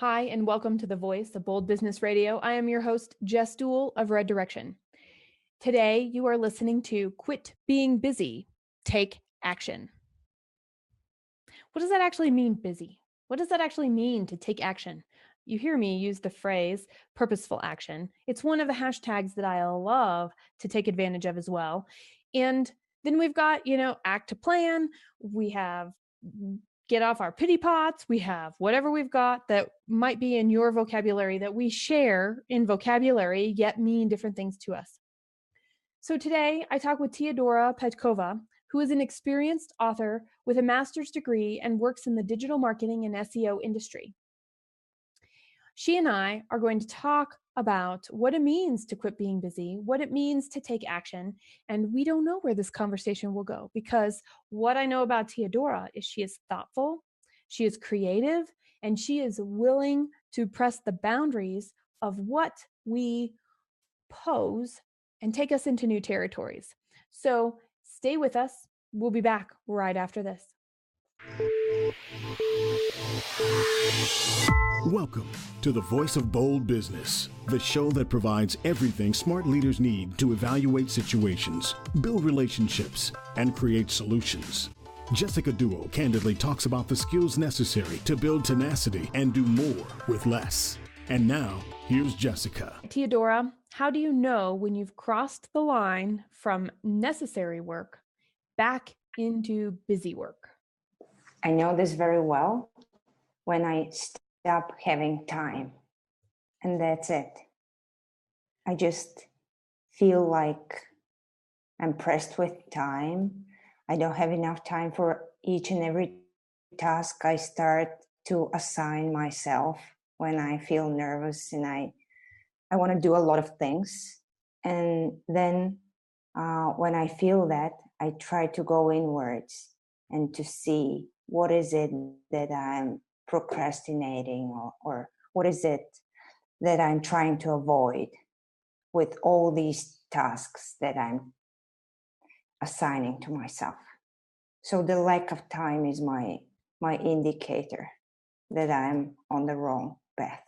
Hi, and welcome to the Voice of Bold Business Radio. I am your host, Jess Dewell of Red Direction. Today, you are listening to Quit Being Busy, Take Action. What does that actually mean, busy? What does that actually mean to take action? You hear me use the phrase purposeful action. It's one of the hashtags that I love to take advantage of as well. And then we've got, act to plan. We have get off our pity pots. We have whatever we've got that might be in your vocabulary that we share in vocabulary, yet mean different things to us. So today I talk with Teodora Petkova, who is an experienced author with a master's degree and works in the digital marketing and SEO industry. She and I are going to talk about what it means to quit being busy, what it means to take action, and we don't know where this conversation will go, because what I know about Teodora is she is thoughtful, she is creative, and she is willing to press the boundaries of what we pose and take us into new territories. So stay with us. We'll be back right after this. Welcome to the Voice of Bold Business, the show that provides everything smart leaders need to evaluate situations, build relationships, and create solutions. Jessica Dewell candidly talks about the skills necessary to build tenacity and do more with less. And now, here's Jessica. Teodora, how do you know when you've crossed the line from necessary work back into busy work? I know this very well when I stop having time, and that's it. I just feel like I'm pressed with time. I don't have enough time for each and every task I start to assign myself when I feel nervous and I want to do a lot of things. And then when I feel that, I try to go inwards and to see what is it that I'm procrastinating, or what is it that I'm trying to avoid with all these tasks that I'm assigning to myself. So the lack of time is my indicator that I'm on the wrong path.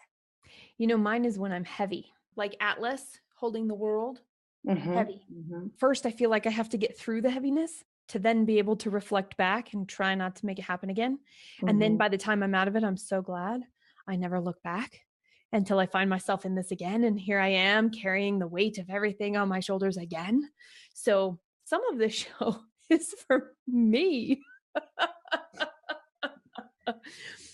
Mine is when I'm heavy, like Atlas holding the world, heavy. Mm-hmm. First, I feel like I have to get through the heaviness to then be able to reflect back and try not to make it happen again. Mm-hmm. And then by the time I'm out of it, I'm so glad I never look back until I find myself in this again. And here I am carrying the weight of everything on my shoulders again. So some of this show is for me.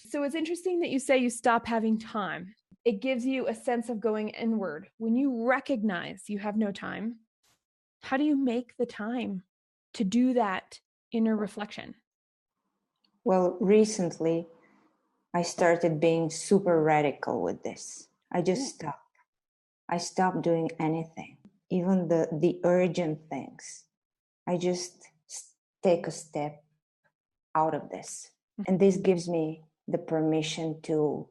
So it's interesting that you say you stop having time. It gives you a sense of going inward. When you recognize you have no time, how do you make the time to do that inner reflection? Well, recently, I started being super radical with this. I just stopped. I stopped doing anything, even the urgent things. I just take a step out of this. And this gives me the permission to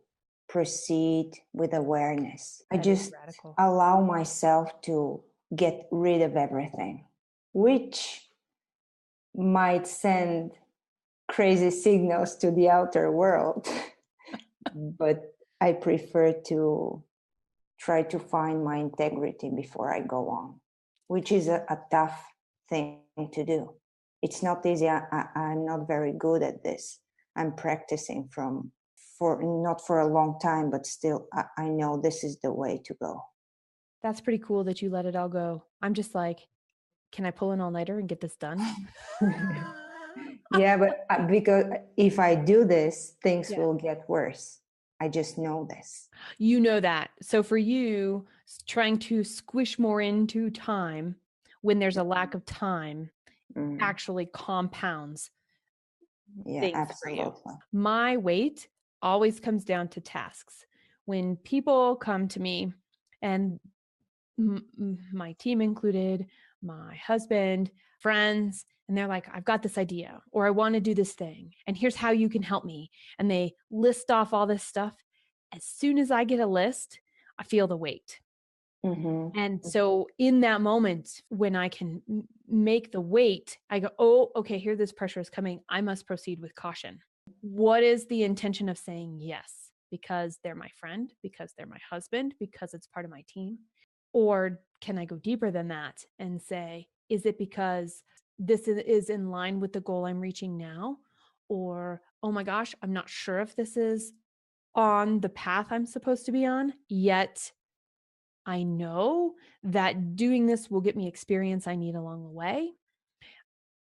proceed with awareness. I just allow myself to get rid of everything, which might send crazy signals to the outer world. But I prefer to try to find my integrity before I go on, which is a tough thing to do. It's not easy. I'm not very good at this. I'm practicing not for a long time, but still I know this is the way to go. That's pretty cool that you let it all go. I'm just like, can I pull an all-nighter and get this done? Yeah, but because if I do this, things will get worse. I just know this. You know that. So for you, trying to squish more into time when there's a lack of time actually compounds. Yeah, absolutely. My weight always comes down to tasks. When people come to me, and my team included, my husband, friends, and they're like, I've got this idea, or I want to do this thing, and here's how you can help me. And they list off all this stuff. As soon as I get a list, I feel the weight. Mm-hmm. And so in that moment, when I can make the weight, I go, oh, okay, here this pressure is coming. I must proceed with caution. What is the intention of saying yes? because they're my friend, because they're my husband, because it's part of my team? Or can I go deeper than that and say, is it because this is in line with the goal I'm reaching now? Or, oh my gosh, I'm not sure if this is on the path I'm supposed to be on, yet I know that doing this will get me experience I need along the way.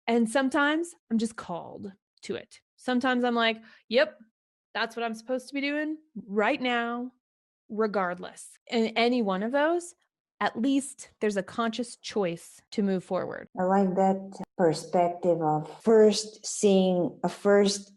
And sometimes I'm just called to it. Sometimes I'm like, yep, that's what I'm supposed to be doing right now, regardless. And any one of those, at least there's a conscious choice to move forward. I like that perspective of first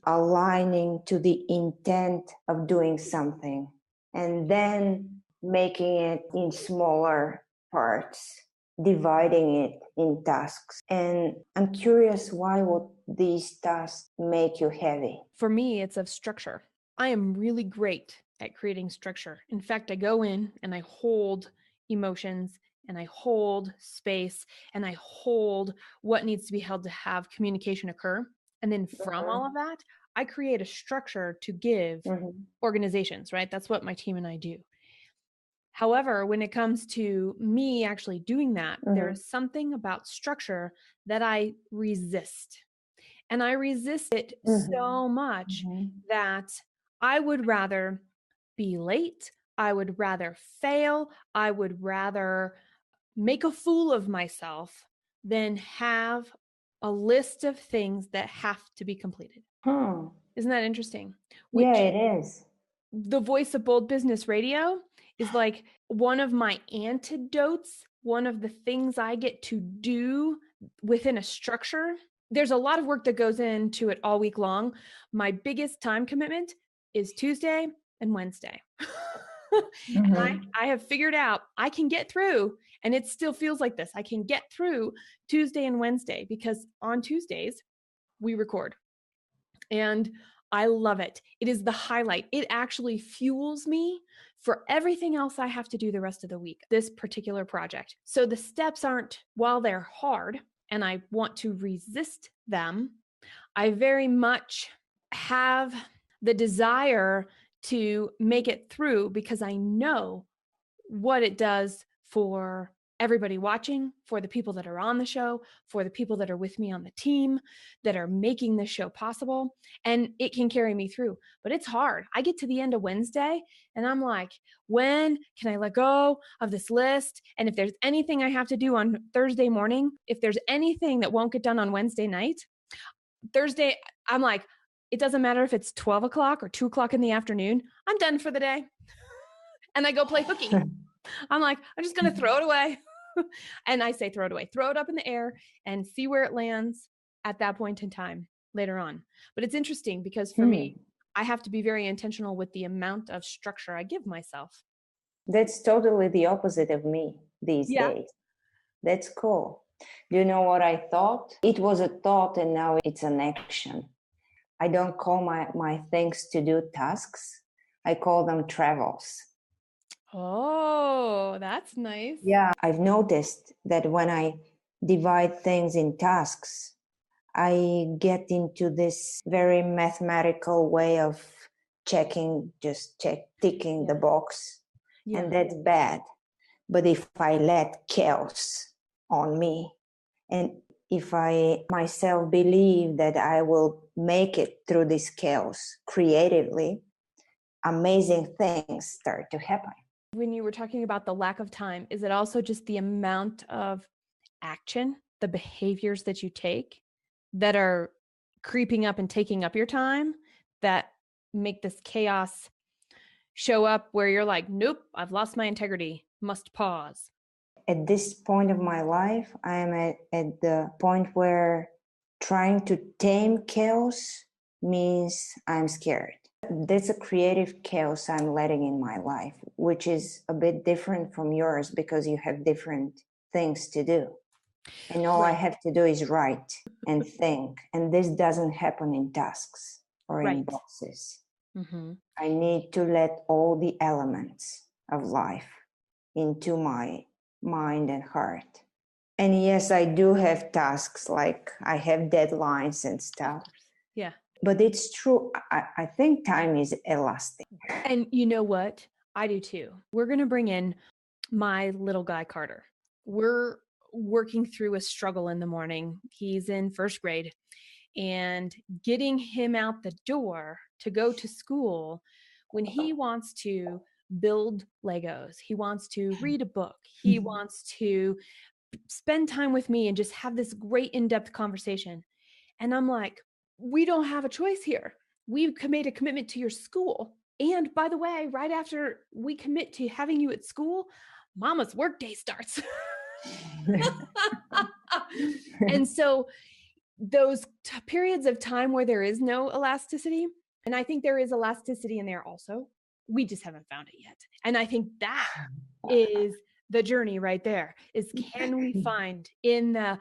aligning to the intent of doing something and then making it in smaller parts, dividing it in tasks. And I'm curious, why would these tasks make you heavy? For me, it's of structure. I am really great at creating structure. In fact, I go in and I hold emotions and I hold space and I hold what needs to be held to have communication occur. And then from all of that, I create a structure to give organizations, right? That's what my team and I do. However, when it comes to me actually doing that, there is something about structure that I resist. And I resist it so much that I would rather be late. I would rather fail. I would rather make a fool of myself than have a list of things that have to be completed. Isn't that interesting? Yeah, it is. The Voice of Bold Business Radio is like one of my antidotes, one of the things I get to do within a structure. There's a lot of work that goes into it all week long. My biggest time commitment is Tuesday and Wednesday. And I have figured out I can get through, and it still feels like this. I can get through Tuesday and Wednesday because on Tuesdays we record. And I love it. It is the highlight. It actually fuels me for everything else I have to do the rest of the week, this particular project. So the steps aren't, while they're hard and I want to resist them, I very much have the desire to make it through because I know what it does for everybody watching, for the people that are on the show, for the people that are with me on the team that are making this show possible. And it can carry me through, but it's hard. I get to the end of Wednesday and I'm like, when can I let go of this list? And if there's anything I have to do on Thursday morning, if there's anything that won't get done on Wednesday night, Thursday, I'm like, it doesn't matter if it's 12 o'clock or 2 o'clock in the afternoon, I'm done for the day. And I go play hooky. I'm like, I'm just going to throw it away. And I say, throw it away, throw it up in the air and see where it lands at that point in time later on. But it's interesting because for me, I have to be very intentional with the amount of structure I give myself. That's totally the opposite of me these days. That's cool. Do you know what I thought? It was a thought and now it's an action. I don't call my things to do tasks. I call them travels. Oh, that's nice. Yeah, I've noticed that when I divide things in tasks, I get into this very mathematical way of ticking the box. Yeah. And that's bad. But if I let chaos on me, and if I myself believe that I will make it through this chaos creatively, amazing things start to happen. When you were talking about the lack of time, is it also just the amount of action, the behaviors that you take that are creeping up and taking up your time that make this chaos show up where you're like, nope, I've lost my integrity, must pause? At this point of my life, I am at the point where trying to tame chaos means I'm scared. That's a creative chaos I'm letting in my life, which is a bit different from yours because you have different things to do. And all I have to do is write and think. And this doesn't happen in tasks or in boxes. I need to let all the elements of life into my mind and heart. And yes, I do have tasks, like I have deadlines and stuff. Yeah. But it's true. I think time is elastic. And you know what? I do too. We're going to bring in my little guy, Carter. We're working through a struggle in the morning. He's in first grade, and getting him out the door to go to school when he wants to build Legos, he wants to read a book, he wants to spend time with me and just have this great in-depth conversation. And I'm like, we don't have a choice here. We've made a commitment to your school. And by the way, right after we commit to having you at school, Mama's workday starts. And so those periods of time where there is no elasticity, and I think there is elasticity in there also, we just haven't found it yet. And I think that is the journey right there, is can we find in the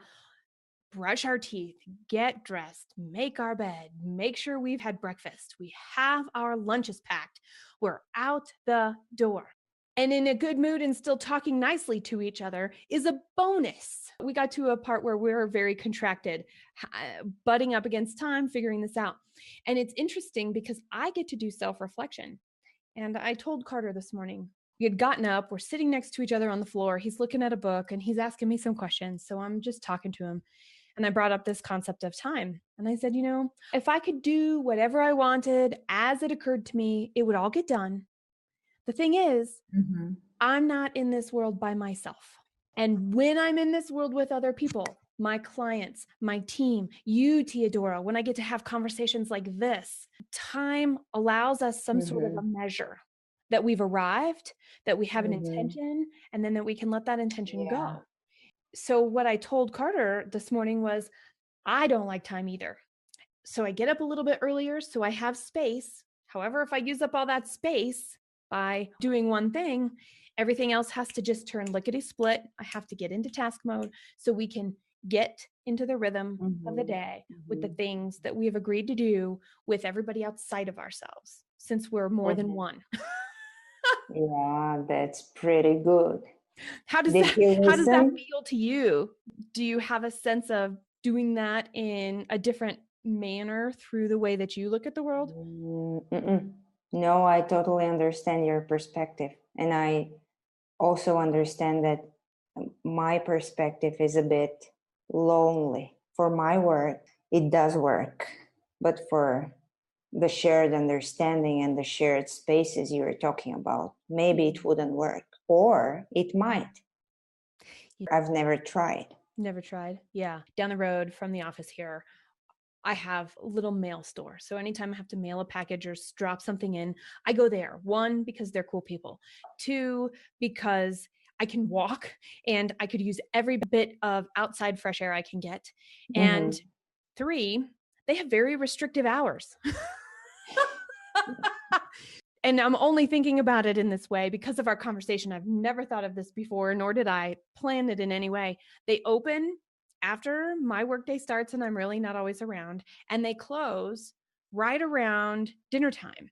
brush our teeth, get dressed, make our bed, make sure we've had breakfast, we have our lunches packed, we're out the door, and in a good mood and still talking nicely to each other is a bonus. We got to a part where we're very contracted, butting up against time, figuring this out. And it's interesting because I get to do self-reflection. And I told Carter this morning, we had gotten up, we're sitting next to each other on the floor, he's looking at a book and he's asking me some questions. So I'm just talking to him. And I brought up this concept of time. And I said, if I could do whatever I wanted as it occurred to me, it would all get done. The thing is, I'm not in this world by myself. And when I'm in this world with other people, my clients, my team, you, Teodora, when I get to have conversations like this, time allows us some sort of a measure that we've arrived, that we have an intention, and then that we can let that intention go. So what I told Carter this morning was, I don't like time either. So I get up a little bit earlier so I have space. However, if I use up all that space by doing one thing, everything else has to just turn lickety-split. I have to get into task mode so we can get into the rhythm of the day with the things that we have agreed to do with everybody outside of ourselves, since we're more than one. Yeah, that's pretty good. How does that feel to you? Do you have a sense of doing that in a different manner through the way that you look at the world? No, I totally understand your perspective. And I also understand that my perspective is a bit lonely. For my work, it does work. But for the shared understanding and the shared spaces you were talking about, maybe it wouldn't work, or it might. I've never tried. Never tried. Yeah. Down the road from the office here, I have a little mail store. So anytime I have to mail a package or drop something in, I go there. 1, because they're cool people. 2, because I can walk and I could use every bit of outside fresh air I can get. And 3, they have very restrictive hours. And I'm only thinking about it in this way because of our conversation. I've never thought of this before, nor did I plan it in any way. They open after my workday starts and I'm really not always around, and they close right around dinner time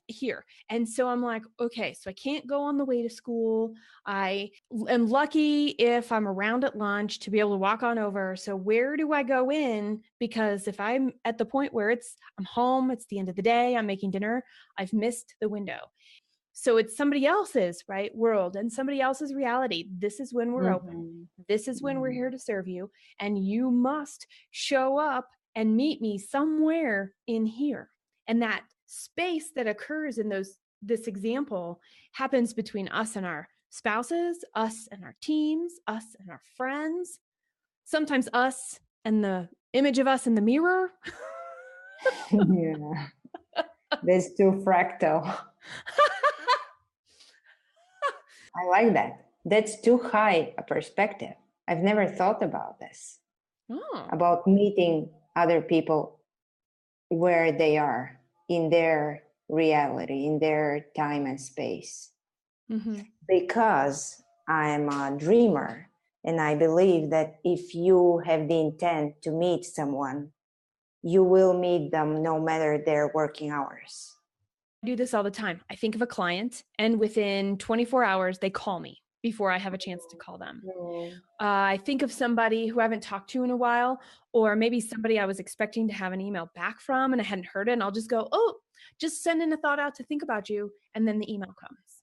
here. And so I'm like, okay, so I can't go on the way to school. I am lucky if I'm around at lunch to be able to walk on over. So where do I go in? Because if I'm at the point where I'm home, it's the end of the day, I'm making dinner, I've missed the window. So it's somebody else's world and somebody else's reality. This is when we're open. This is when we're here to serve you. And you must show up and meet me somewhere in here. And that space that occurs in this example happens between us and our spouses, us and our teams, us and our friends, sometimes us and the image of us in the mirror. Yeah, that's too fractal. I like that. That's too high a perspective. I've never thought about this, about meeting other people where they are in their reality, in their time and space. Because I'm a dreamer, and I believe that if you have the intent to meet someone, you will meet them no matter their working hours. I do this all the time. I think of a client and within 24 hours, they call me before I have a chance to call them. Mm. I think of somebody who I haven't talked to in a while, or maybe somebody I was expecting to have an email back from and I hadn't heard it. And I'll just go, oh, just sending a thought out to think about you. And then the email comes.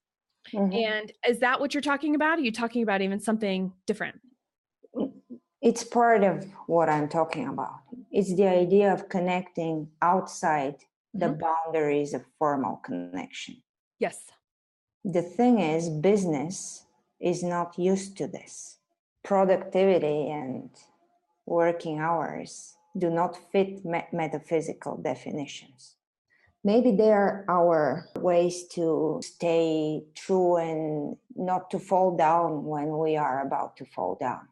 Mhm. And is that what you're talking about? Are you talking about even something different? It's part of what I'm talking about. It's the idea of connecting outside the boundaries of formal connection. Yes. The thing is, business is not used to this. Productivity and working hours do not fit metaphysical definitions. Maybe they are our ways to stay true and not to fall down when we are about to fall down.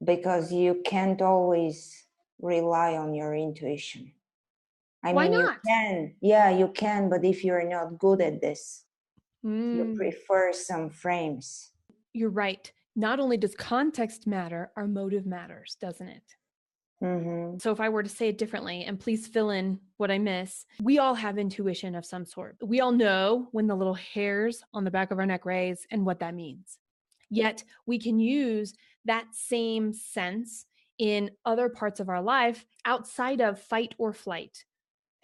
Because you can't always rely on your intuition. Why You not? can, you can, but if you're not good at this, you prefer some frames. You're right. Not only does context matter, our motive matters, doesn't it? Mm-hmm. So if I were to say it differently, and please fill in what I miss, we all have intuition of some sort. We all know when the little hairs on the back of our neck raise and what that means. Yet we can use that same sense in other parts of our life outside of fight or flight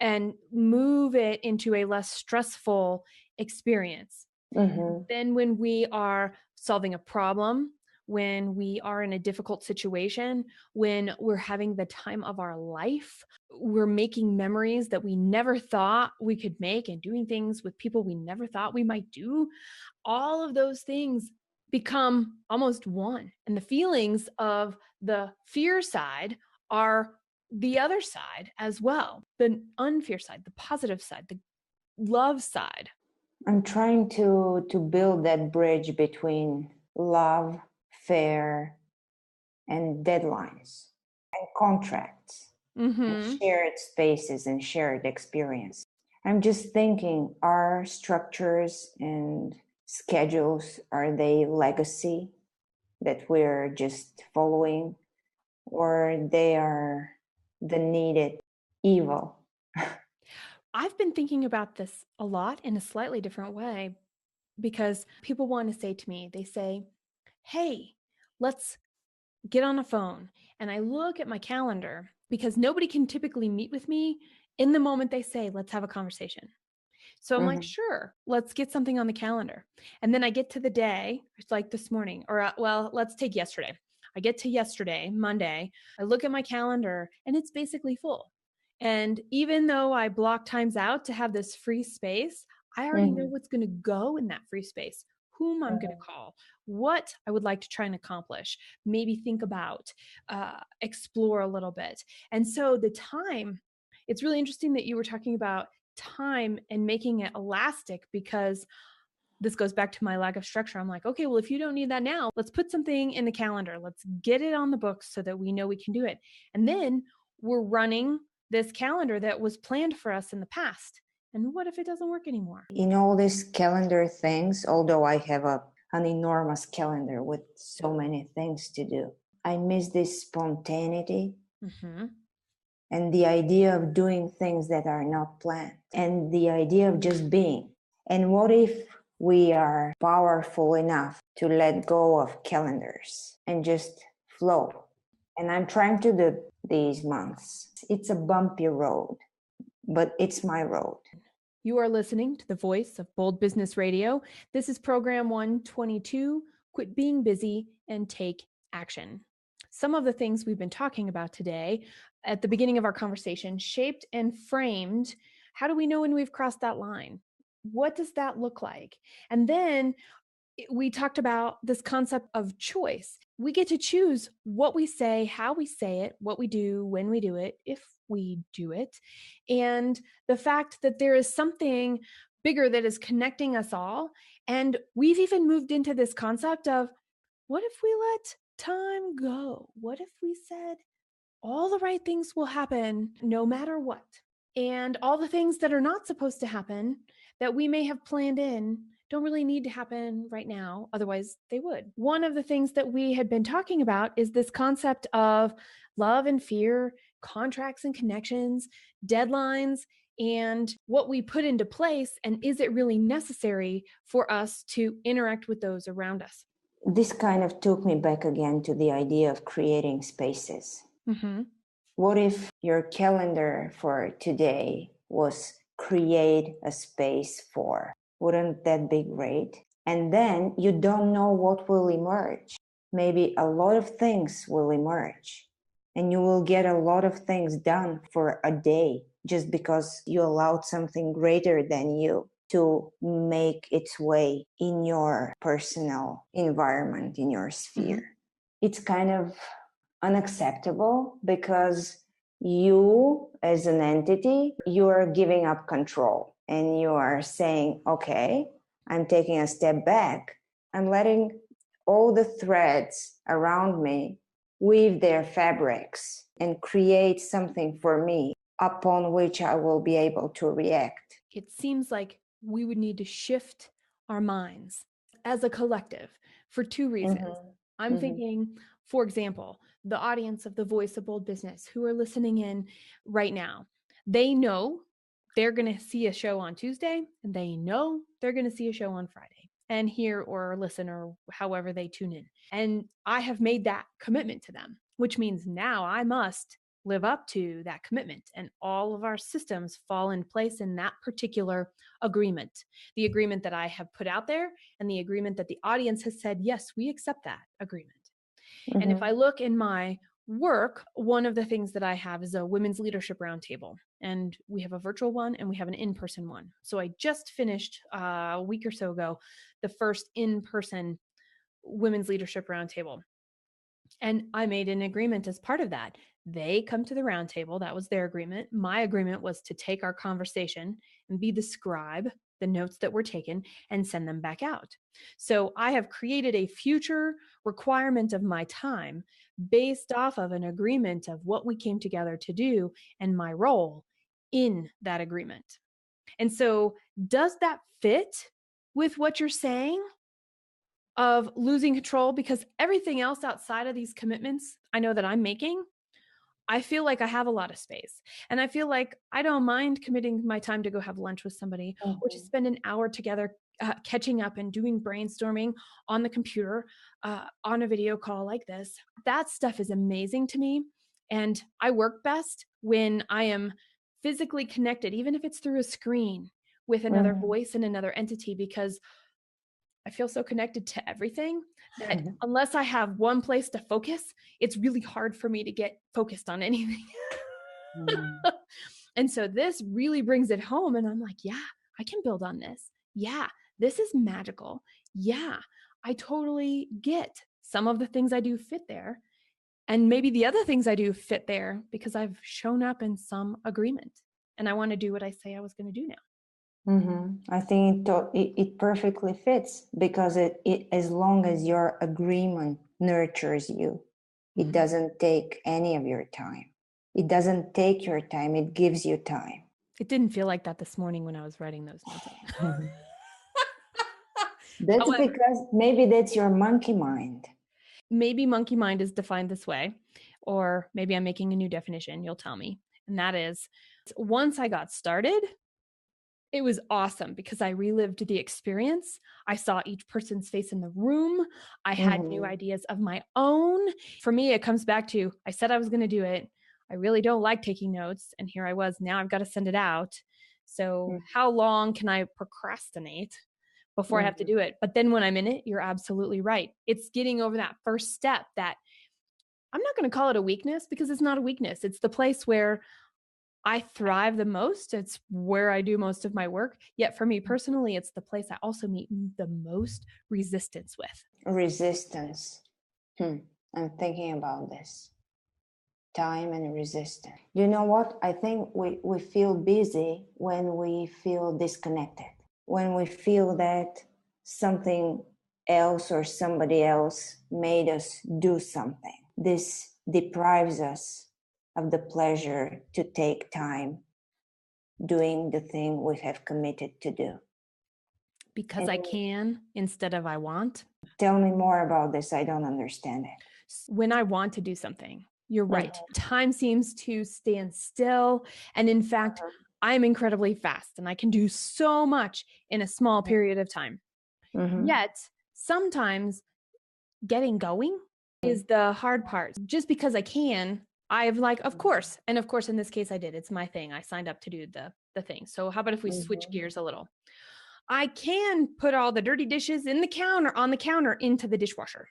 and move it into a less stressful experience. Mm-hmm. Then when we are solving a problem, when we are in a difficult situation, when we're having the time of our life, we're making memories that we never thought we could make and doing things with people we never thought we might do, all of those things become almost one. And the feelings of the fear side are the other side as well, the unfear side, the positive side, the love side. I'm trying to build that bridge between love, fair, and deadlines, and contracts, and shared spaces and shared experience. I'm just thinking, are structures and schedules, are they legacy that we're just following, or they are the needed evil? I've been thinking about this a lot in a slightly different way because people want to say to me, they say, hey, let's get on a phone. And I look at my calendar because nobody can typically meet with me in the moment they say, let's have a conversation. So I'm like, sure, let's get something on the calendar. And then I get to the day, it's like this morning, or well, let's take yesterday. I get to yesterday, Monday, I look at my calendar and it's basically full. And even though I block times out to have this free space, I already know what's going to go in that free space, whom I'm going to call, what I would like to try and accomplish, maybe think about, explore a little bit. And so the time, it's really interesting that you were talking about time and making it elastic, because this goes back to my lack of structure. I'm like, okay, well, if you don't need that now, let's put something in the calendar. Let's get it on the books so that we know we can do it. And then we're running this calendar that was planned for us in the past. And what if it doesn't work anymore? In all these calendar things, although I have an enormous calendar with so many things to do, I miss this spontaneity and the idea of doing things that are not planned and the idea of just being. And what if we are powerful enough to let go of calendars and just flow? And I'm trying to do these months. It's a bumpy road, but it's my road. You are listening to the voice of Bold Business Radio. This is program 122, Quit Being Busy and Take Action. Some of the things we've been talking about today at the beginning of our conversation shaped and framed, how do we know when we've crossed that line? What does that look like? And then we talked about this concept of choice. We get to choose what we say, how we say it, what we do, when we do it, if we do it. And the fact that there is something bigger that is connecting us all. And we've even moved into this concept of, what if we let time go? What if we said all the right things will happen no matter what? And all the things that are not supposed to happen that we may have planned in don't really need to happen right now. Otherwise, they would. One of the things that we had been talking about is this concept of love and fear, contracts and connections, deadlines, and what we put into place, and is it really necessary for us to interact with those around us? This kind of took me back again to the idea of creating spaces. Mm-hmm. What if your calendar for today was create a space for? Wouldn't that be great? And then you don't know what will emerge. Maybe a lot of things will emerge, and you will get a lot of things done for a day just because you allowed something greater than you to make its way in your personal environment, in your sphere. Mm-hmm. It's kind of unacceptable because you as an entity, you are giving up control and you are saying, okay, I'm taking a step back. I'm letting all the threads around me weave their fabrics and create something for me upon which I will be able to react. It seems like we would need to shift our minds as a collective for two reasons. Mm-hmm. I'm thinking, for example, the audience of the Voice of Bold Business who are listening in right now, they know they're going to see a show on Tuesday and they know they're going to see a show on Friday and hear or listen or however they tune in. And I have made that commitment to them, which means now I must live up to that commitment, and all of our systems fall in place in that particular agreement, the agreement that I have put out there and the agreement that the audience has said, yes, we accept that agreement. Mm-hmm. And if I look in my work, one of the things that I have is a women's leadership roundtable, and we have a virtual one and we have an in-person one. So I just finished a week or so ago, the first in-person women's leadership roundtable. And I made an agreement as part of that. They come to the roundtable. That was their agreement. My agreement was to take our conversation and be the scribe, the notes that were taken, and send them back out. So I have created a future requirement of my time based off of an agreement of what we came together to do and my role in that agreement. And so does that fit with what you're saying of losing control? Because everything else outside of these commitments I know that I'm making, I feel like I have a lot of space. And I feel like I don't mind committing my time to go have lunch with somebody or to spend an hour together catching up and doing brainstorming on the computer, on a video call like this. That stuff is amazing to me. And I work best when I am physically connected, even if it's through a screen, with another voice and another entity, because I feel so connected to everything that unless I have one place to focus, it's really hard for me to get focused on anything. And so this really brings it home. And I'm like, yeah, I can build on this. Yeah, this is magical. Yeah, I totally get some of the things I do fit there. And maybe the other things I do fit there because I've shown up in some agreement. And I want to do what I say I was going to do now. I think it perfectly fits because it as long as your agreement nurtures you, it doesn't take any of your time. It doesn't take your time. It gives you time. It didn't feel like that this morning when I was writing those notes. That's because maybe that's your monkey mind. Maybe monkey mind is defined this way, or maybe I'm making a new definition. You'll tell me. And that is, once I got started, it was awesome because I relived the experience. I saw each person's face in the room. I had new ideas of my own. For me, it comes back to, I said I was going to do it. I really don't like taking notes. And here I was. Now I've got to send it out. So how long can I procrastinate before I have to do it? But then when I'm in it, you're absolutely right. It's getting over that first step that I'm not going to call it a weakness because it's not a weakness. It's the place where I thrive the most. It's where I do most of my work. Yet for me personally, it's the place I also meet the most resistance with. Resistance. I'm thinking about this. Time and resistance. You know what? I think we feel busy when we feel disconnected. When we feel that something else or somebody else made us do something. This deprives us of the pleasure to take time doing the thing we have committed to do. Because I can instead of I want. Tell me more about this. I don't understand it. When I want to do something, you're right. Time seems to stand still. And in fact, I'm incredibly fast and I can do so much in a small period of time. Yet sometimes getting going is the hard part. Just because I can, I've like, of course. And of course, in this case, I did. It's my thing. I signed up to do the thing. So how about if we switch gears a little? I can put all the dirty dishes on the counter into the dishwasher.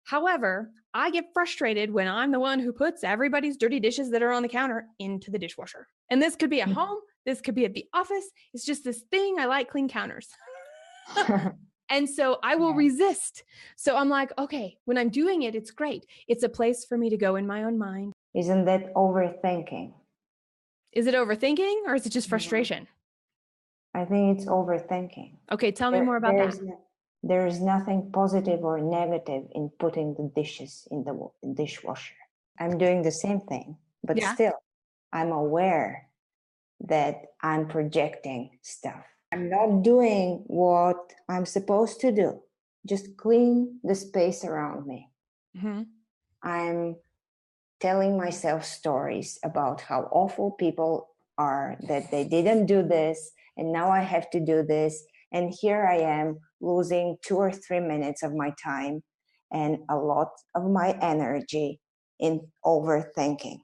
However, I get frustrated when I'm the one who puts everybody's dirty dishes that are on the counter into the dishwasher. And this could be at home. This could be at the office. It's just this thing. I like clean counters. And so I will resist. So I'm like, okay, when I'm doing it, it's great. It's a place for me to go in my own mind. Isn't that overthinking? Is it overthinking or is it just frustration? I think it's overthinking. Okay, tell me more about that. There is nothing positive or negative in putting the dishes in the dishwasher. I'm doing the same thing, but still, I'm aware that I'm projecting stuff. I'm not doing what I'm supposed to do. Just clean the space around me. I'm telling myself stories about how awful people are, that they didn't do this, and now I have to do this. And here I am losing 2 or 3 minutes of my time and a lot of my energy in overthinking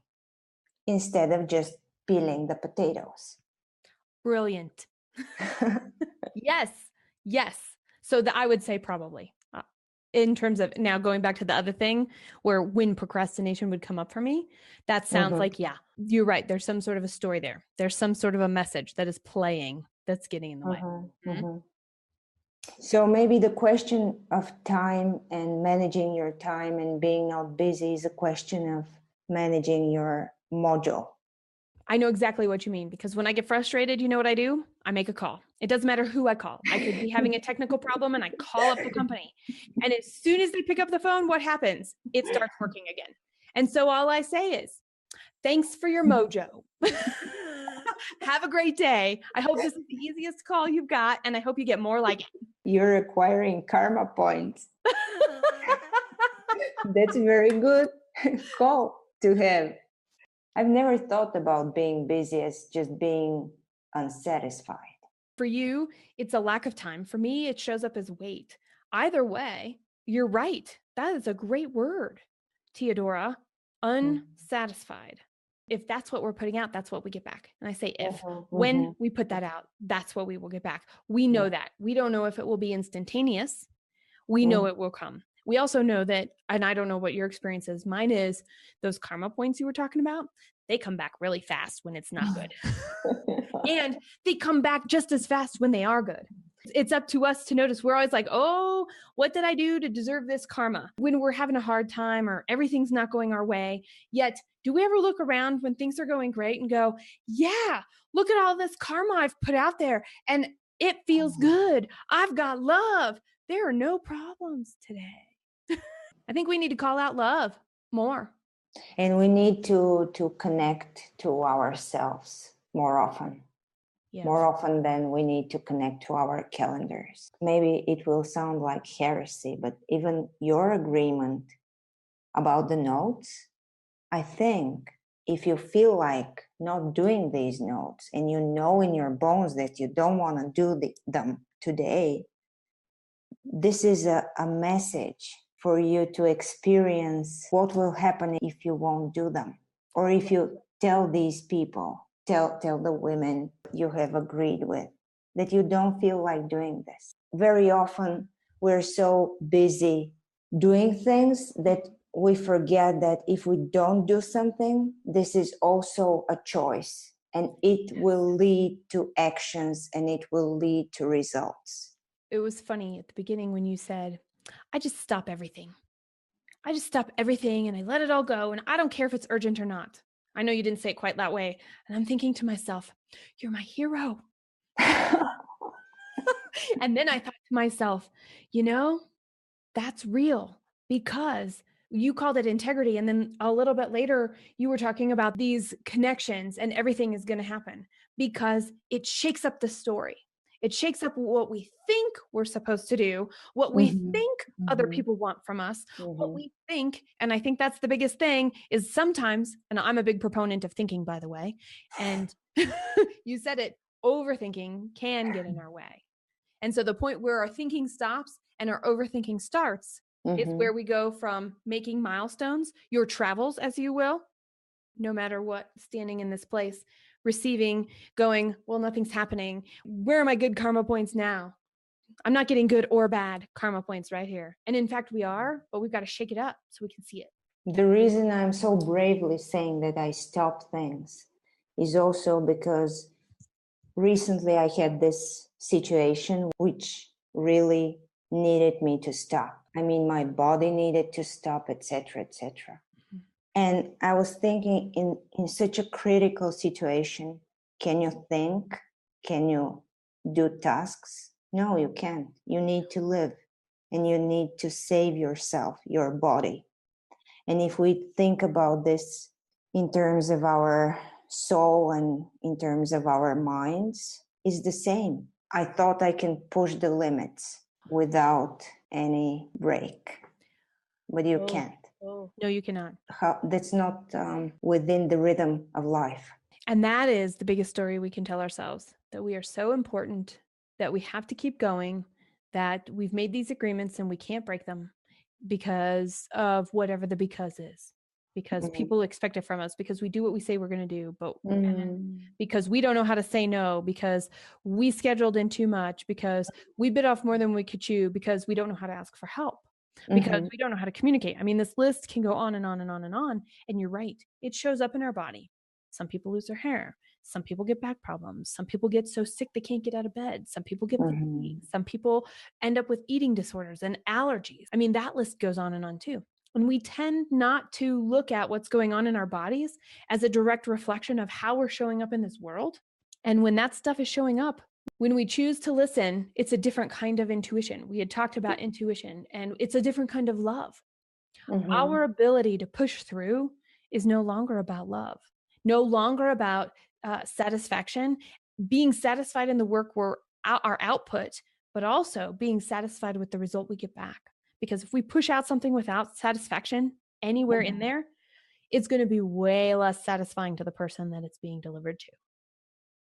instead of just peeling the potatoes. Brilliant. Yes. So I would say probably in terms of now going back to the other thing where when procrastination would come up for me, that sounds like, yeah, you're right. There's some sort of a story there. There's some sort of a message that is playing that's getting in the way. So maybe the question of time and managing your time and being not busy is a question of managing your mojo. I know exactly what you mean, because when I get frustrated, you know what I do? I make a call. It doesn't matter who I call. I could be having a technical problem and I call up the company. And as soon as they pick up the phone, what happens? It starts working again. And so all I say is, thanks for your mojo. Have a great day. I hope this is the easiest call you've got, and I hope you get more like it. You're acquiring karma points. That's a very good call to have. I've never thought about being busy as just being unsatisfied. For you, it's a lack of time. For me, it shows up as weight. Either way, you're right. That is a great word, Teodora. Unsatisfied. If that's what we're putting out, that's what we get back. And I say if. When we put that out, that's what we will get back. We know that. We don't know if it will be instantaneous. We know it will come. We also know that, and I don't know what your experience is. Mine is those karma points you were talking about. They come back really fast when it's not good. And they come back just as fast when they are good. It's up to us to notice. We're always like, oh, what did I do to deserve this karma? When we're having a hard time or everything's not going our way. Yet, do we ever look around when things are going great and go, yeah, look at all this karma I've put out there and it feels good. I've got love. There are no problems today. I think we need to call out love more. And we need to connect to ourselves more often. Yes. More often than we need to connect to our calendars. Maybe it will sound like heresy, but even your agreement about the notes, I think if you feel like not doing these notes and you know in your bones that you don't want to do them today, this is a message for you to experience what will happen if you won't do them. Or if you tell these people, tell the women you have agreed with that you don't feel like doing this. Very often we're so busy doing things that we forget that if we don't do something, this is also a choice and it will lead to actions and it will lead to results. It was funny at the beginning when you said, I just stop everything. I just stop everything and I let it all go. And I don't care if it's urgent or not. I know you didn't say it quite that way. And I'm thinking to myself, you're my hero. And then I thought to myself, that's real because you called it integrity. And then a little bit later, you were talking about these connections and everything is going to happen because it shakes up the story. It shakes up what we think we're supposed to do, what we think other people want from us, what we think. And I think that's the biggest thing is sometimes, and I'm a big proponent of thinking, by the way, and you said it, overthinking can get in our way. And so the point where our thinking stops and our overthinking starts is where we go from making milestones, your travels, as you will, no matter what, standing in this place, receiving, going, well, nothing's happening. Where are my good karma points now? I'm not getting good or bad karma points right here. And in fact, we are, but we've got to shake it up so we can see it. The reason I'm so bravely saying that I stop things is also because recently I had this situation which really needed me to stop. I mean, my body needed to stop, etc., etc. And I was thinking, in such a critical situation, can you think? Can you do tasks? No, you can't. You need to live, and you need to save yourself, your body. And if we think about this in terms of our soul and in terms of our minds, it's the same. I thought I can push the limits without any break, but you can't. No, you cannot. That's not within the rhythm of life. And that is the biggest story we can tell ourselves, that we are so important, that we have to keep going, that we've made these agreements and we can't break them because of whatever the because is. Because people expect it from us, because we do what we say we're going to do, but because we don't know how to say no, because we scheduled in too much, because we bit off more than we could chew, because we don't know how to ask for help. Because we don't know how to communicate. I mean, this list can go on and on and on and on. And you're right. It shows up in our body. Some people lose their hair. Some people get back problems. Some people get so sick they can't get out of bed. Some people get fatigue. Some people end up with eating disorders and allergies. I mean, that list goes on and on too. And we tend not to look at what's going on in our bodies as a direct reflection of how we're showing up in this world. And when that stuff is showing up, when we choose to listen, it's a different kind of intuition. We had talked about intuition, and it's a different kind of love. Our ability to push through is no longer about love, no longer about satisfaction, being satisfied in the work our output, but also being satisfied with the result we get back. Because if we push out something without satisfaction anywhere in there, it's going to be way less satisfying to the person that it's being delivered to.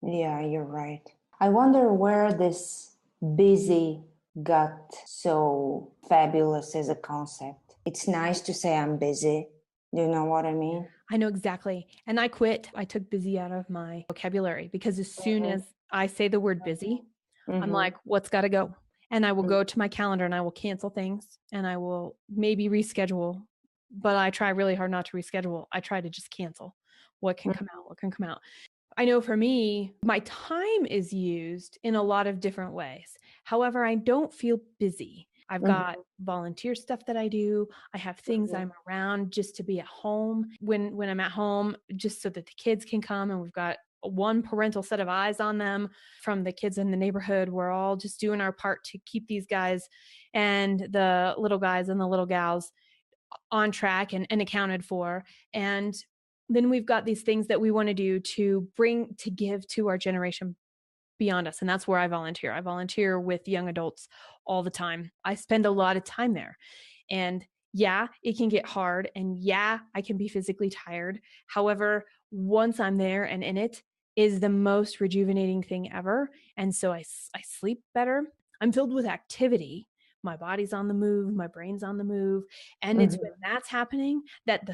Yeah, you're right. I wonder where this busy got so fabulous as a concept. It's nice to say I'm busy. Do you know what I mean? I know exactly. And I quit. I took busy out of my vocabulary because as soon as I say the word busy, I'm like, what's got to go? And I will go to my calendar and I will cancel things and I will maybe reschedule, but I try really hard not to reschedule. I try to just cancel what can come out, what can come out. I know for me, my time is used in a lot of different ways. However, I don't feel busy. I've got volunteer stuff that I do. I have things I'm around just to be at home when I'm at home, just so that the kids can come, and we've got one parental set of eyes on them from the kids in the neighborhood. We're all just doing our part to keep these guys and the little guys and the little gals on track and accounted for. And then we've got these things that we want to do to give to our generation beyond us. And that's where I volunteer. I volunteer with young adults all the time. I spend a lot of time there. And yeah, it can get hard. And yeah, I can be physically tired. However, once I'm there and in it is the most rejuvenating thing ever. And so I sleep better. I'm filled with activity. My body's on the move, my brain's on the move. And it's when that's happening that the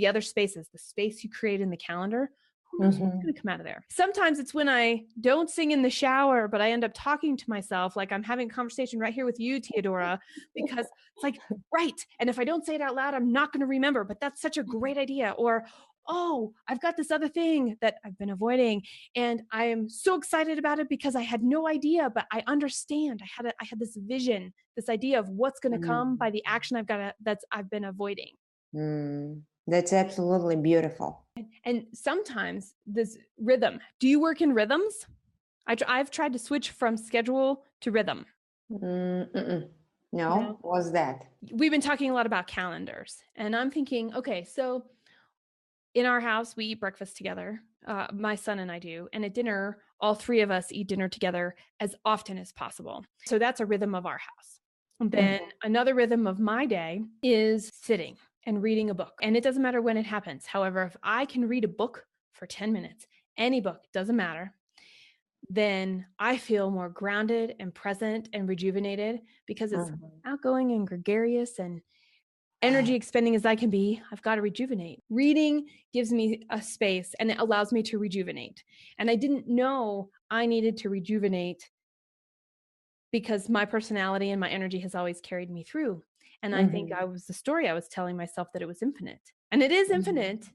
other spaces, the space you create in the calendar, who's going to come out of there? Sometimes it's when I don't sing in the shower, but I end up talking to myself like I'm having a conversation right here with you, Teodora, because it's like, right. And if I don't say it out loud, I'm not going to remember, but that's such a great idea. Or, oh, I've got this other thing that I've been avoiding and I am so excited about it because I had no idea, but I understand. I had this vision, this idea of what's going to come by the action I've been avoiding. That's absolutely beautiful. And sometimes this rhythm, do you work in rhythms? I've tried to switch from schedule to rhythm. No, what's that? We've been talking a lot about calendars and I'm thinking, okay, so In our house, we eat breakfast together. My son and I do. And at dinner, all three of us eat dinner together as often as possible. So that's a rhythm of our house. And then another rhythm of my day is sitting and reading a book. And it doesn't matter when it happens. However, if I can read a book for 10 minutes, any book, doesn't matter, then I feel more grounded and present and rejuvenated because it's outgoing and gregarious and energy expending as I can be. I've got to rejuvenate. Reading gives me a space and it allows me to rejuvenate. And I didn't know I needed to rejuvenate because my personality and my energy has always carried me through. And I think the story I was telling myself that it was infinite. And it is infinite.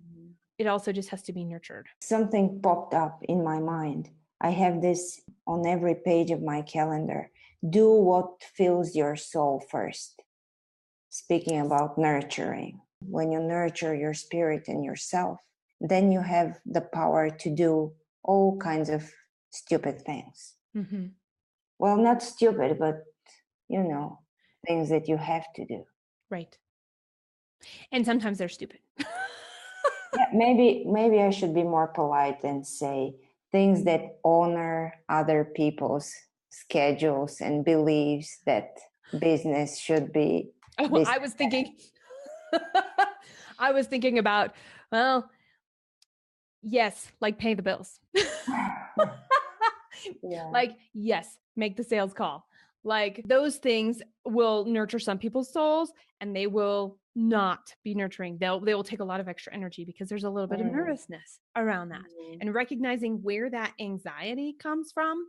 It also just has to be nurtured. Something popped up in my mind. I have this on every page of my calendar. Do what fills your soul first. Speaking about nurturing. When you nurture your spirit and yourself, then you have the power to do all kinds of stupid things. Well, not stupid, but, things that you have to do. Right. And sometimes they're stupid. Yeah, maybe I should be more polite and say things that honor other people's schedules and beliefs that business should be. Oh, I was thinking about, well, yes, like pay the bills. Like, yes, make the sales call. Like those things will nurture some people's souls and they will not be nurturing. They will take a lot of extra energy because there's a little bit of nervousness around that. And recognizing where that anxiety comes from,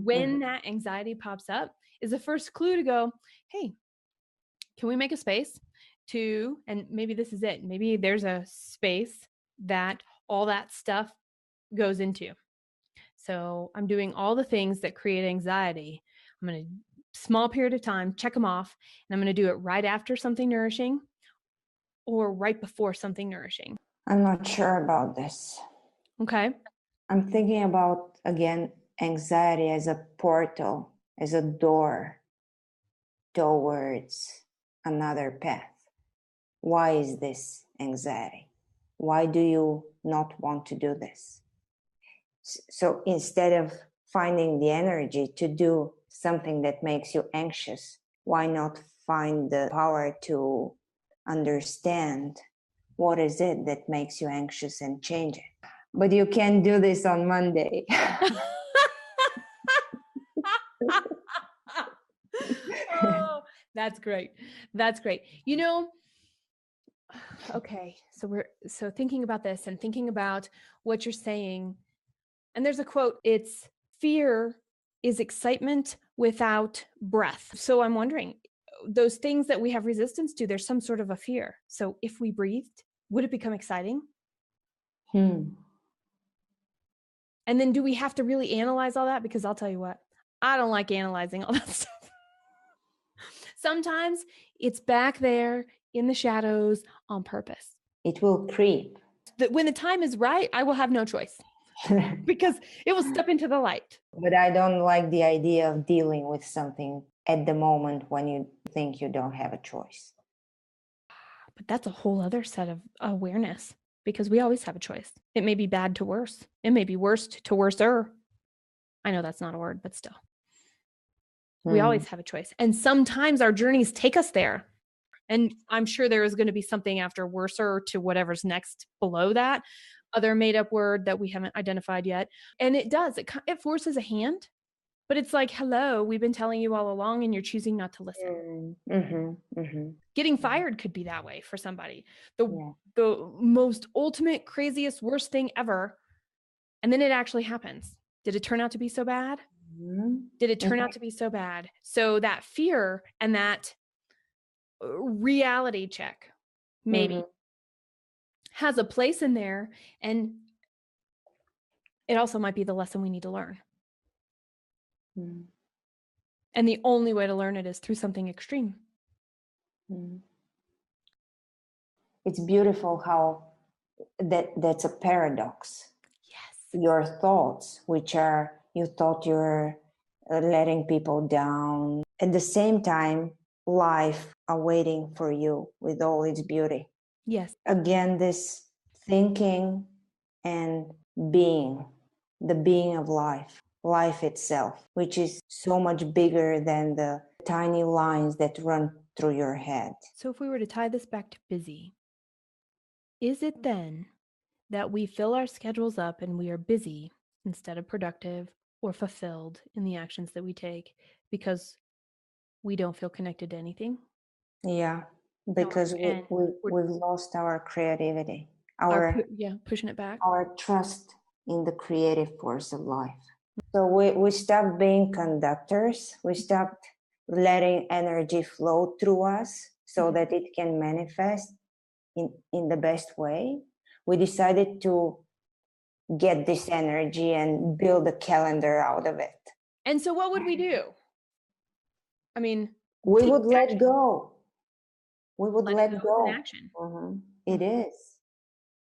when that anxiety pops up, is the first clue to go, hey, can we make a space to, and maybe this is it. Maybe there's a space that all that stuff goes into. So I'm doing all the things that create anxiety. I'm going to, small period of time, check them off. And I'm going to do it right after something nourishing or right before something nourishing. I'm not sure about this. Okay. I'm thinking about, again, anxiety as a portal, as a door towards another path. Why is this anxiety? Why do you not want to do this? So instead of finding the energy to do something that makes you anxious, why not find the power to understand what is it that makes you anxious and change it? But you can't do this on Monday. Oh, that's great. That's great. Okay. So thinking about this and thinking about what you're saying, and there's a quote, it's fear is excitement without breath. So I'm wondering, those things that we have resistance to, there's some sort of a fear. So if we breathed, would it become exciting? And then do we have to really analyze all that? Because I'll tell you what, I don't like analyzing all that stuff. Sometimes it's back there in the shadows on purpose. It will creep. When the time is right, I will have no choice because it will step into the light. But I don't like the idea of dealing with something at the moment when you think you don't have a choice. But that's a whole other set of awareness because we always have a choice. It may be bad to worse. It may be worst to worser. I know that's not a word, but still. We always have a choice. And sometimes our journeys take us there. And I'm sure there is going to be something after worser to whatever's next below that, other made up word that we haven't identified yet. And it does, it forces a hand, but it's like, hello, we've been telling you all along and you're choosing not to listen. Getting fired could be that way for somebody. The most ultimate, craziest, worst thing ever. And then it actually happens. Did it turn out to be so bad? Did it turn out to be so bad? So that fear and that reality check maybe has a place in there, and it also might be the lesson we need to learn. And the only way to learn it is through something extreme. It's beautiful how that's a paradox. Yes. Your thoughts, which are, you thought you're letting people down, at the same time, life awaiting for you with all its beauty. Yes. Again, this thinking and being, the being of life itself, which is so much bigger than the tiny lines that run through your head. So if we were to tie this back to busy, is it then that we fill our schedules up and we are busy instead of productive or fulfilled in the actions that we take because we don't feel connected to anything? Yeah, because And we've lost our creativity, pushing it back. our trust in the creative force of life. So we stopped being conductors. We stopped letting energy flow through us so that it can manifest in the best way. We decided to get this energy and build a calendar out of it. And so what would we do? I mean, we would let go. We would let go. Is an action. It is.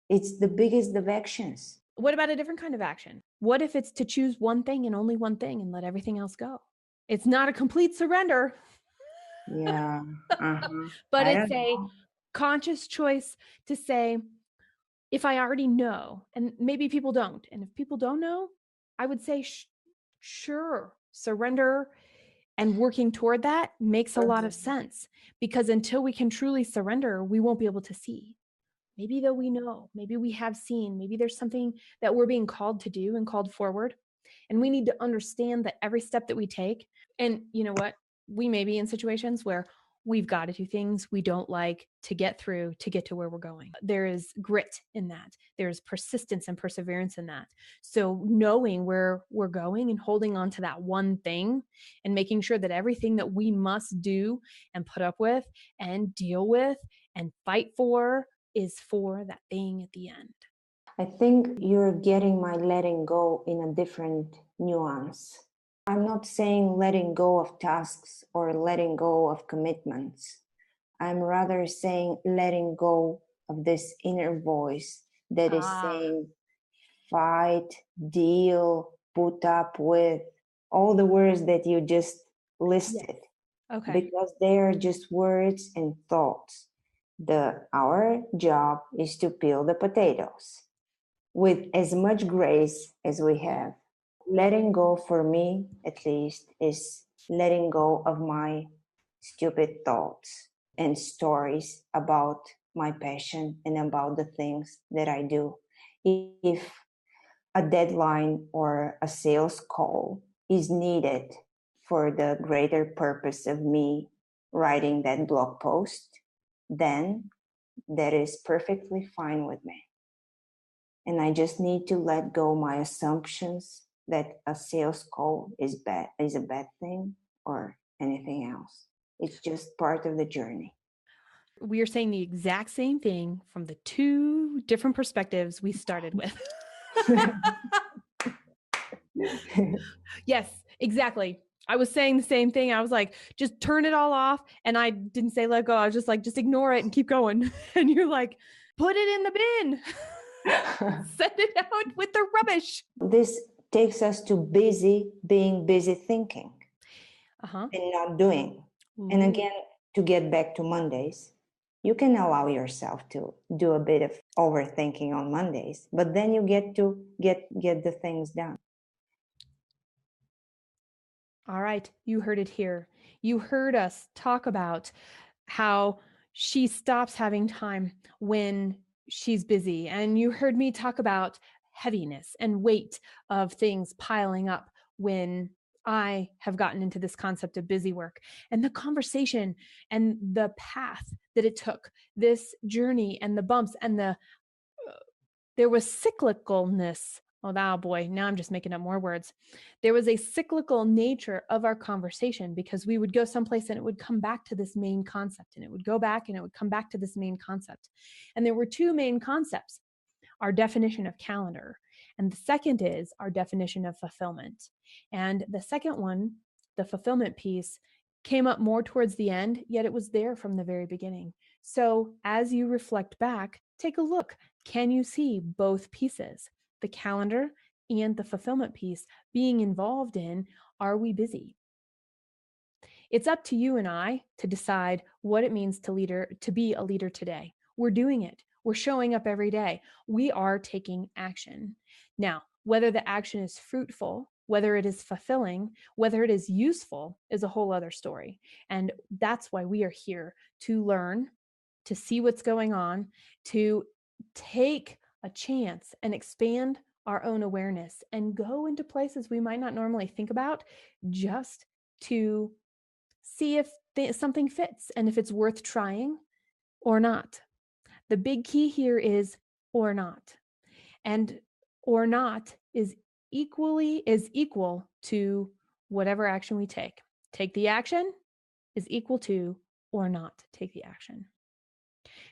It's the biggest of actions. What about a different kind of action? What if it's to choose one thing and only one thing and let everything else go? It's not a complete surrender. Yeah. But it's a conscious choice to say, if I already know, and maybe people don't, and if people don't know, I would say, sure, surrender and working toward that makes a lot of sense, because until we can truly surrender, we won't be able to see. Maybe though we know, maybe we have seen, maybe there's something that we're being called to do and called forward. And we need to understand that every step that we take, and you know what, we may be in situations where we've got to do things we don't like to get through to get to where we're going. There is grit in that. There's persistence and perseverance in that. So knowing where we're going and holding on to that one thing and making sure that everything that we must do and put up with and deal with and fight for is for that thing at the end. I think you're getting my letting go in a different nuance. I'm not saying letting go of tasks or letting go of commitments. I'm rather saying letting go of this inner voice that is saying, fight, deal, put up with, all the words that you just listed. Yes. Okay. Because they are just words and thoughts. Our job is to peel the potatoes with as much grace as we have. Letting go, for me at least, is letting go of my stupid thoughts and stories about my passion and about the things that I do. If a deadline or a sales call is needed for the greater purpose of me writing that blog post, then that is perfectly fine with me. And I just need to let go my assumptions that a sales call is a bad thing or anything else. It's just part of the journey. We are saying the exact same thing from the two different perspectives we started with. Yes, exactly. I was saying the same thing. I was like, just turn it all off. And I didn't say let go. I was just like, just ignore it and keep going. And you're like, put it in the bin. Send it out with the rubbish. This takes us to being busy thinking and not doing. Ooh. And again, to get back to Mondays, you can allow yourself to do a bit of overthinking on Mondays, but then you get to get the things done. All right, you heard it here. You heard us talk about how she stops having time when she's busy. And you heard me talk about heaviness and weight of things piling up when I have gotten into this concept of busy work, and the conversation and the path that it took, this journey and the bumps and there was cyclicalness. Oh boy, now I'm just making up more words. There was a cyclical nature of our conversation because we would go someplace and it would come back to this main concept, and it would go back and it would come back to this main concept. And there were two main concepts: our definition of calendar, and the second is our definition of fulfillment. And the second one, the fulfillment piece, came up more towards the end, yet it was there from the very beginning. So as you reflect back, take a look. Can you see both pieces, the calendar and the fulfillment piece, being involved in, are we busy? It's up to you and I to decide what it means to be a leader today. We're doing it. We're showing up every day. We are taking action. Now, whether the action is fruitful, whether it is fulfilling, whether it is useful is a whole other story. And that's why we are here to learn, to see what's going on, to take a chance and expand our own awareness and go into places we might not normally think about, just to see if something fits and if it's worth trying or not. The big key here is or not. And or not is equal to whatever action we take. Take the action is equal to or not take the action.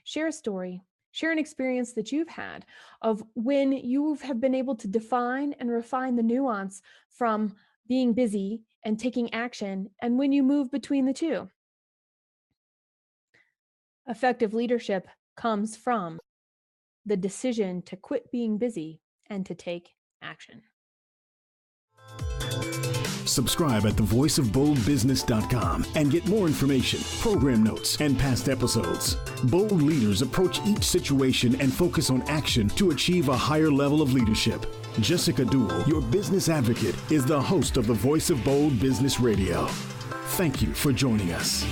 Share a story. Share an experience that you've had of when you have been able to define and refine the nuance from being busy and taking action, and when you move between the two. Effective leadership comes from the decision to quit being busy and to take action. Subscribe at thevoiceofboldbusiness.com and get more information, program notes, and past episodes. Bold leaders approach each situation and focus on action to achieve a higher level of leadership. Jessica Dewell, your business advocate, is the host of the Voice of Bold Business Radio. Thank you for joining us.